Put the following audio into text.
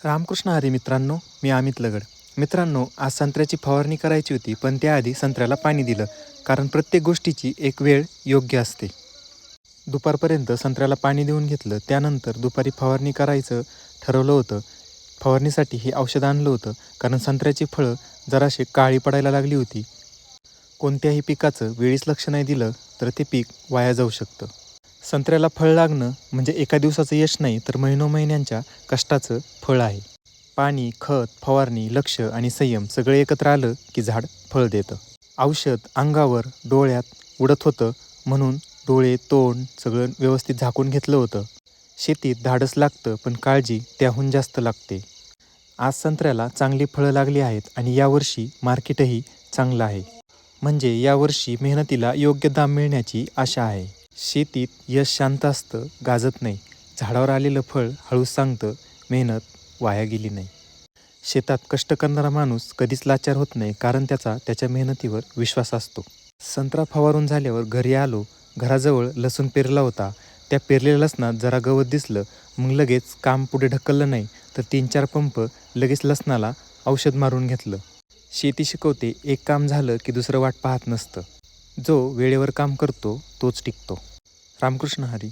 रामकृष्ण हरी मित्रांनो, मी अमित लगड. मित्रांनो, आज संत्र्याची फवारणी करायची होती, पण त्याआधी संत्र्याला पाणी दिलं, कारण प्रत्येक गोष्टीची एक वेळ योग्य असते. दुपारपर्यंत संत्र्याला पाणी देऊन घेतलं. त्यानंतर दुपारी फवारणी करायचं ठरवलं होतं. फवारणीसाठी हे औषध आणलं होतं, कारण संत्र्याची फळं जराशी काळी पडायला लागली होती. कोणत्याही पिकाचं वेळीच लक्ष नाही दिलं तर ते पीक वाया जाऊ शकतं. संत्र्याला फळ लागणं म्हणजे एका दिवसाचं यश नाही, तर महिन्यांच्या कष्टाचं फळ आहे. पाणी, खत, फवारणी, लक्ष आणि संयम सगळं एकत्र आलं की झाड फळ देतं. औषध अंगावर, डोळ्यात उडत होतं, म्हणून डोळे, तोंड सगळं व्यवस्थित झाकून घेतलं होतं. शेतीत धाडस लागतं, पण काळजी त्याहून जास्त लागते. आज संत्र्याला चांगली फळं लागली आहेत आणि यावर्षी मार्केटही चांगलं आहे. म्हणजे यावर्षी मेहनतीला योग्य दाम मिळण्याची आशा आहे. शेतीत यश शांत असतं, गाजत नाही. झाडावर आलेलं फळ हळूच सांगतं, मेहनत वाया गेली नाही. शेतात कष्ट करणारा माणूस कधीच लाचार होत नाही, कारण त्याच्या मेहनतीवर विश्वास असतो. संत्रा फवारून झाल्यावर घरी आलो. घराजवळ लसूण पेरला होता. त्या पेरलेल्या लसणात जरा गवत दिसलं. मग लगेच काम पुढे ढकललं नाही, तर 3-4 पंप लगेच लसणाला औषध मारून घेतलं. शेती शिकवते, एक काम झालं की दुसरं वाट पाहत नसतं. जो वेळेवर काम करतो तोच टिकतो. रामकृष्ण हरी.